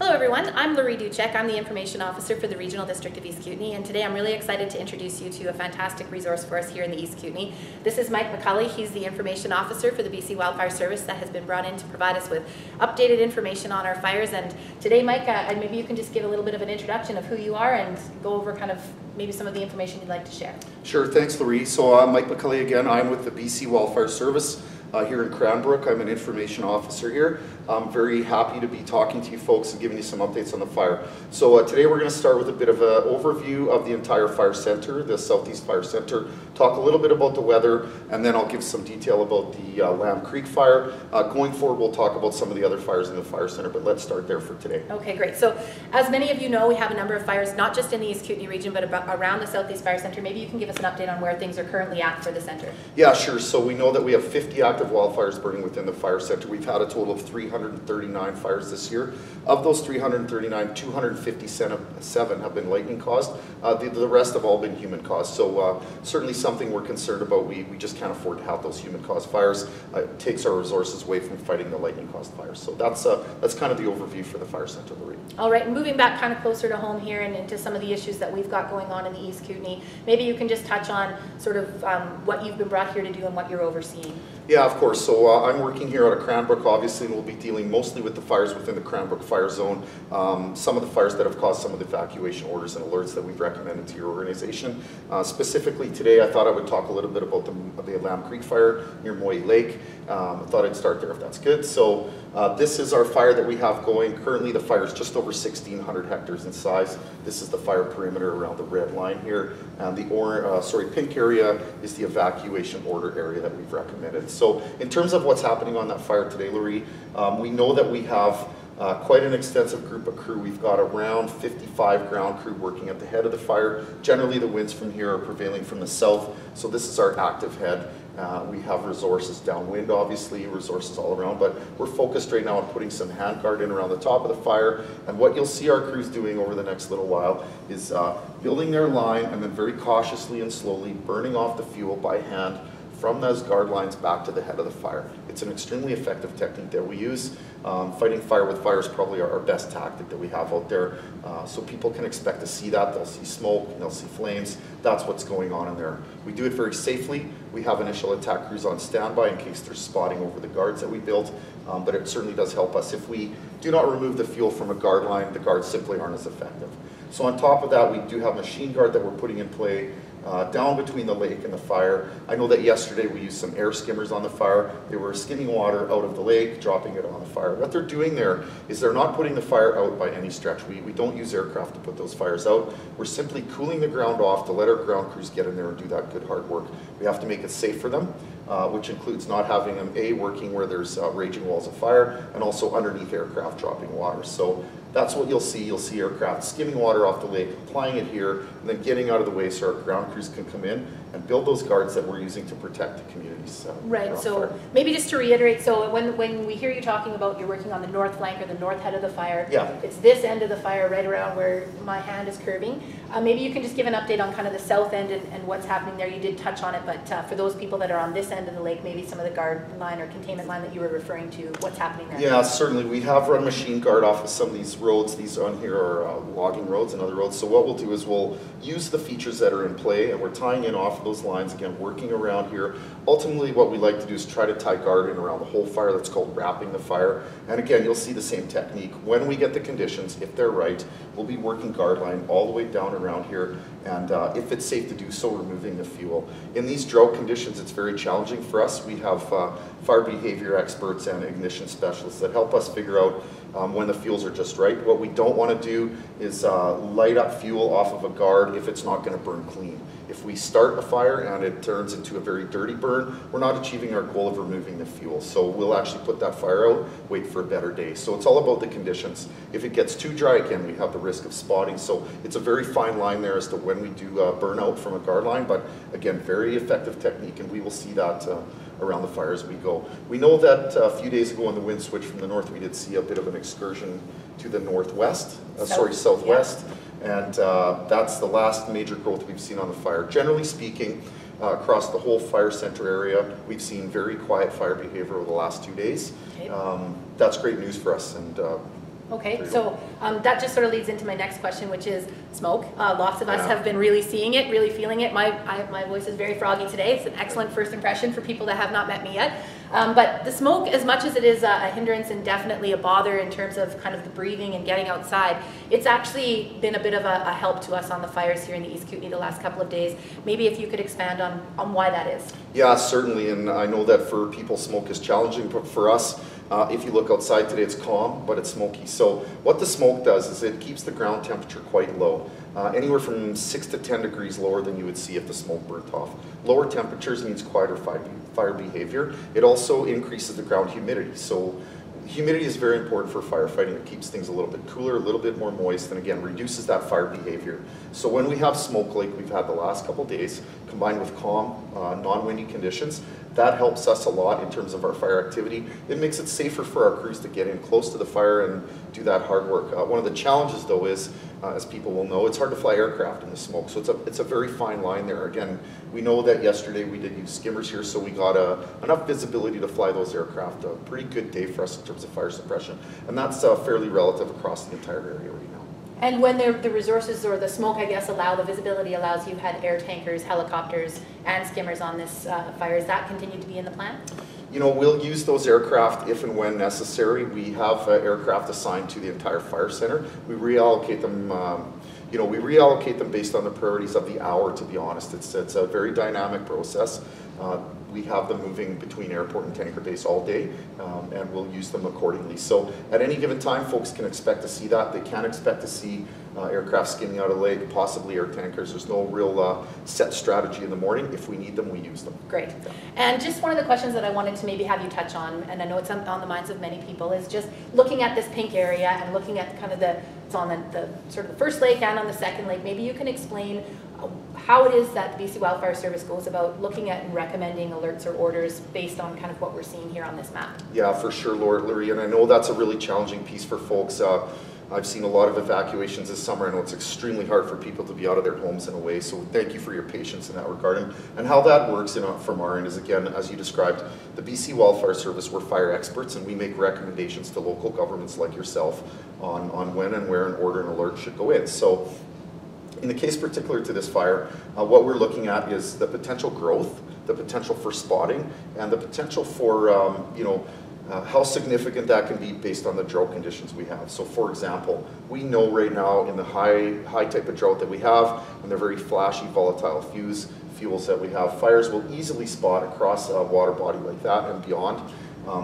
Hello everyone, I'm Laurie Duchek. I'm the Information Officer for the Regional District of East Kootenay, and today I'm really excited to introduce you to a fantastic resource for us here in the East Kootenay. This is Mike McCully. He's the Information Officer for the BC Wildfire Service that has been brought in to provide us with updated information on our fires. And today, Mike, maybe you can just give a little bit of an introduction of who you are and go over kind of maybe some of the information you'd like to share. Sure, thanks Laurie. So I'm Mike McCully again. I'm with the BC Wildfire Service here in Cranbrook. I'm an information officer here. I'm very happy to be talking to you folks and giving you some updates on the fire. So today we're going to start with a bit of an overview of the entire fire center, the Southeast Fire Center, talk a little bit about the weather, and then I'll give some detail about the Lamb Creek fire. Going forward, we'll talk about some of the other fires in the fire center, but let's start there for today. Okay, great. So as many of you know, we have a number of fires, not just in the East Kootenay region, but around the Southeast Fire Center. Maybe you can give us an update on where things are currently at for the center. Yeah, sure. So we know that we have 50 active wildfires burning within the fire center. We've had a total of 339 fires this year. Of those 339, 257 have been lightning caused. The rest have all been human caused. So certainly something we're concerned about. We just can't afford to have those human caused fires. It takes our resources away from fighting the lightning caused fires. So that's kind of the overview for the fire center, Laurie. All right, moving back kind of closer to home here and into some of the issues that we've got going on in the East Kootenay, maybe you can just touch on sort of what you've been brought here to do and what you're overseeing. Yeah, of course. So I'm working here out of Cranbrook, obviously, and we'll be dealing mostly with the fires within the Cranbrook fire zone. Some of the fires that have caused some of the evacuation orders and alerts that we've recommended to your organization. Specifically today, I thought I would talk a little bit about the Lamb Creek fire near Moy Lake. I thought I'd start there if that's good. So this is our fire that we have going. Currently the fire is just over 1,600 hectares in size. This is the fire perimeter around the red line here. And the pink area is the evacuation order area that we've recommended. So in terms of what's happening on that fire today, Laurie, we know that we have quite an extensive group of crew. We've got around 55 ground crew working at the head of the fire. Generally the winds from here are prevailing from the south, so this is our active head. We have resources downwind, obviously, resources all around, but we're focused right now on putting some handguard in around the top of the fire. And what you'll see our crews doing over the next little while is building their line and then very cautiously and slowly burning off the fuel by hand from those guard lines back to the head of the fire. It's an extremely effective technique that we use. Fighting fire with fire is probably our best tactic that we have out there. So people can expect to see that. They'll see smoke, they'll see flames. That's what's going on in there. We do it very safely. We have initial attack crews on standby in case they're spotting over the guards that we built. But it certainly does help us. If we do not remove the fuel from a guard line, the guards simply aren't as effective. So on top of that, we do have machine guard that we're putting in play down between the lake and the fire. I know that yesterday we used some air skimmers on the fire. They were skimming water out of the lake, dropping it on the fire. What they're doing there is they're not putting the fire out by any stretch. We don't use aircraft to put those fires out. We're simply cooling the ground off to let our ground crews get in there and do that good hard work. We have to make it safe for them, which includes not having them working where there's raging walls of fire, and also underneath aircraft dropping water. So that's what you'll see. You'll see aircraft skimming water off the lake, applying it here, and then getting out of the way so our ground crews can come in and build those guards that we're using to protect the communities. Right, so maybe just to reiterate, so when we hear you talking about you're working on the north flank or the north head of the fire, yeah, it's this end of the fire right around where my hand is curving. Maybe you can just give an update on kind of the south end and what's happening there. You did touch on it, but for those people that are on this end of the lake, maybe some of the guard line or containment line that you were referring to, what's happening there? Yeah, certainly. We have run machine guard off of some of these roads. These on here are logging roads and other roads. So what we'll do is we'll use the features that are in play, and we're tying in off of those lines, again, working around here. Ultimately, what we like to do is try to tie guard in around the whole fire. That's called wrapping the fire. And again, you'll see the same technique. When we get the conditions, if they're right, we'll be working guard line all the way down around here, and if it's safe to do so, removing the fuel. In these drought conditions, it's very challenging for us. We have fire behavior experts and ignition specialists that help us figure out when the fuels are just right. What we don't want to do is light up fuel off of a guard if it's not going to burn clean. If we start a fire and it turns into a very dirty burn, we're not achieving our goal of removing the fuel. So we'll actually put that fire out, wait for a better day. So it's all about the conditions. If it gets too dry, again, we have the risk of spotting. So it's a very fine line there as to when we do burn out from a guard line, but again, very effective technique, and we will see that around the fire as we go. We know that a few days ago when the wind switched from the north, we did see a bit of an excursion to the northwest, southwest. Yeah. And that's the last major growth we've seen on the fire. Generally speaking, across the whole fire center area, we've seen very quiet fire behavior over the last 2 days. Okay. That's great news for us. And Okay, so that just sort of leads into my next question, which is smoke. Lots of us have been really seeing it, really feeling it. My voice is very froggy today. It's an excellent first impression for people that have not met me yet. But the smoke, as much as it is a hindrance and definitely a bother in terms of kind of the breathing and getting outside, it's actually been a bit of a help to us on the fires here in the East Kootenay the last couple of days. Maybe if you could expand on why that is. Yeah, certainly, and I know that for people smoke is challenging, but for us, if you look outside today, it's calm, but it's smoky. So what the smoke does is it keeps the ground temperature quite low, anywhere from 6 to 10 degrees lower than you would see if the smoke burnt off. Lower temperatures means quieter fire behavior. It also increases the ground humidity. So humidity is very important for firefighting. It keeps things a little bit cooler, a little bit more moist, and again, reduces that fire behavior. So when we have smoke like we've had the last couple days, combined with calm, non-windy conditions, that helps us a lot in terms of our fire activity. It makes it safer for our crews to get in close to the fire and do that hard work. One of the challenges though is, as people will know, it's hard to fly aircraft in the smoke. So it's a very fine line there. Again, we know that yesterday we did use skimmers here, so we got enough visibility to fly those aircraft. A pretty good day for us in terms of fire suppression. And that's fairly relative across the entire area right now. And when the resources or the smoke, I guess, the visibility allows, you've had air tankers, helicopters, and skimmers on this fire. Does that continue to be in the plan? You know, we'll use those aircraft if and when necessary. We have aircraft assigned to the entire fire center. We reallocate them, we reallocate them based on the priorities of the hour, to be honest. It's a very dynamic process. We have them moving between airport and tanker base all day, and we'll use them accordingly. So at any given time, folks can expect to see that. They can expect to see aircraft skimming out of the lake, possibly air tankers. There's no real set strategy in the morning. If we need them, we use them. Great. Yeah. And just one of the questions that I wanted to maybe have you touch on, and I know it's on the minds of many people, is just looking at this pink area and looking at kind of it's on the sort of the first lake and on the second lake. Maybe you can explain how it is that the BC Wildfire Service goes about looking at and recommending alerts or orders based on kind of what we're seeing here on this map. Yeah, for sure, Laurie, and I know that's a really challenging piece for folks. I've seen a lot of evacuations this summer. I know it's extremely hard for people to be out of their homes in a way, so thank you for your patience in that regard. And how that works from our end is, again, as you described, the BC Wildfire Service, we're fire experts, and we make recommendations to local governments like yourself on when and where an order and alert should go in. So in the case particular to this fire, what we're looking at is the potential growth, the potential for spotting, and the potential for, how significant that can be based on the drought conditions we have. So for example, we know right now in the high type of drought that we have, and they're very flashy, volatile fuels that we have, fires will easily spot across a water body like that and beyond.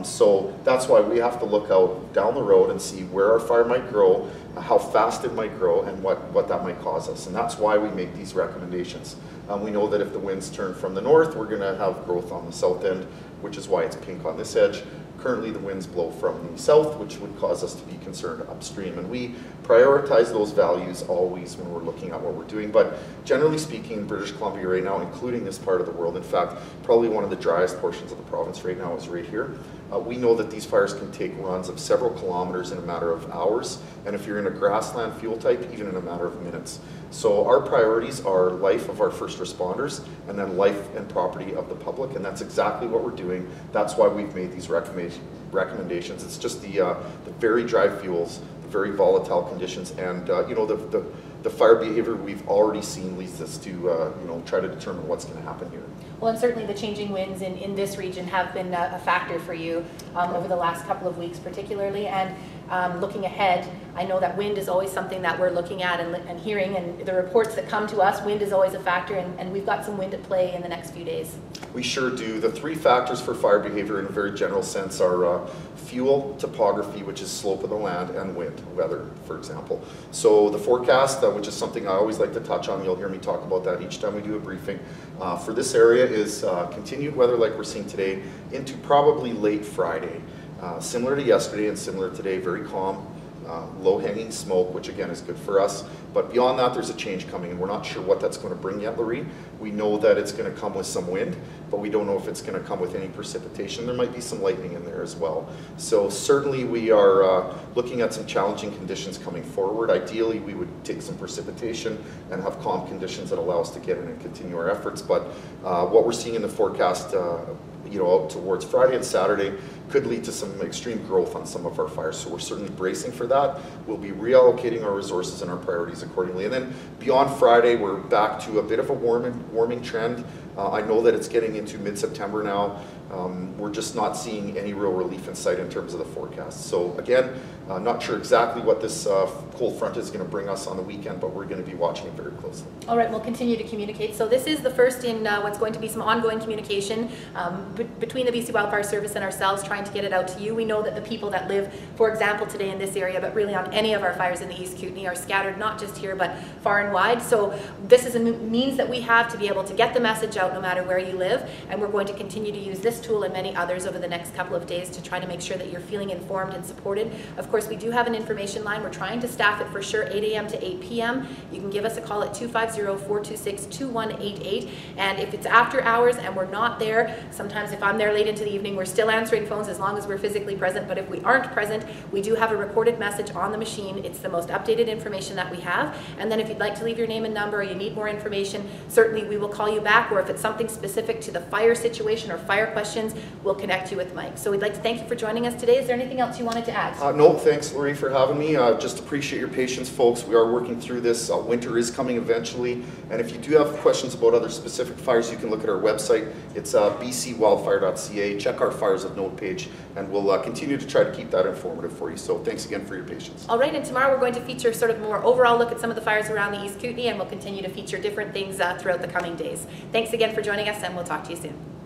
So that's why we have to look out down the road and see where our fire might grow, how fast it might grow, and what that might cause us. And that's why we make these recommendations. We know that if the winds turn from the north, we're going to have growth on the south end, which is why it's pink on this edge. Currently the winds blow from the south, which would cause us to be concerned upstream. And we prioritize those values always when we're looking at what we're doing. But generally speaking, in British Columbia right now, including this part of the world, in fact, probably one of the driest portions of the province right now is right here. We know that these fires can take runs of several kilometers in a matter of hours, and if you're in a grassland fuel type, even in a matter of minutes. So our priorities are life of our first responders, and then life and property of the public, and that's exactly what we're doing. That's why we've made these recommendations. It's just the very dry fuels, the very volatile conditions, and the fire behavior we've already seen leads us to try to determine what's going to happen here. Well, and certainly the changing winds in this region have been a factor for you over the last couple of weeks particularly. And looking ahead, I know that wind is always something that we're looking at and hearing, and the reports that come to us, wind is always a factor, and we've got some wind at play in the next few days. We sure do. The three factors for fire behavior in a very general sense are fuel, topography, which is slope of the land, and wind, weather, for example. So the forecast, which is something I always like to touch on, you'll hear me talk about that each time we do a briefing, for this area is continued weather like we're seeing today into probably late Friday. Similar to yesterday and similar today, very calm, low-hanging smoke, which again is good for us. But beyond that, there's a change coming, and we're not sure what that's going to bring yet, Lorene. We know that it's going to come with some wind, but we don't know if it's going to come with any precipitation. There might be some lightning in there as well. So certainly we are looking at some challenging conditions coming forward. Ideally, we would take some precipitation and have calm conditions that allow us to get in and continue our efforts. But what we're seeing in the forecast out towards Friday and Saturday could lead to some extreme growth on some of our fires. So we're certainly bracing for that. We'll be reallocating our resources and our priorities accordingly. And then beyond Friday, we're back to a bit of a warming trend. I know that it's getting into mid-September now. We're just not seeing any real relief in sight in terms of the forecast. So again, not sure exactly what this cold front is going to bring us on the weekend, but we're going to be watching it very closely. All right, we'll continue to communicate. So this is the first in what's going to be some ongoing communication between the BC Wildfire Service and ourselves, trying to get it out to you. We know that the people that live, for example, today in this area, but really on any of our fires in the East Kootenay, are scattered not just here, but far and wide. So this is a means that we have to be able to get the message out no matter where you live, and we're going to continue to use this tool and many others over the next couple of days to try to make sure that you're feeling informed and supported. Of course, we do have an information line. We're trying to staff it for sure 8 a.m. to 8 p.m. You can give us a call at 250-426-2188, and if it's after hours and we're not there, sometimes if I'm there late into the evening, we're still answering phones as long as we're physically present, but if we aren't present, we do have a recorded message on the machine. It's the most updated information that we have, and then if you'd like to leave your name and number or you need more information, certainly we will call you back, or if it's something specific to the fire situation or fire questions, we'll connect you with Mike. So we'd like to thank you for joining us today. Is there anything else you wanted to add? No, thanks Lori for having me. Just appreciate your patience, folks. We are working through this. Winter is coming eventually, and if you do have questions about other specific fires, you can look at our website. It's bcwildfire.ca. Check our fires of note page, and we'll continue to try to keep that informative for you. So thanks again for your patience. All right, and tomorrow we're going to feature sort of more overall look at some of the fires around the East Kootenay, and we'll continue to feature different things throughout the coming days. Thanks again for joining us, and we'll talk to you soon.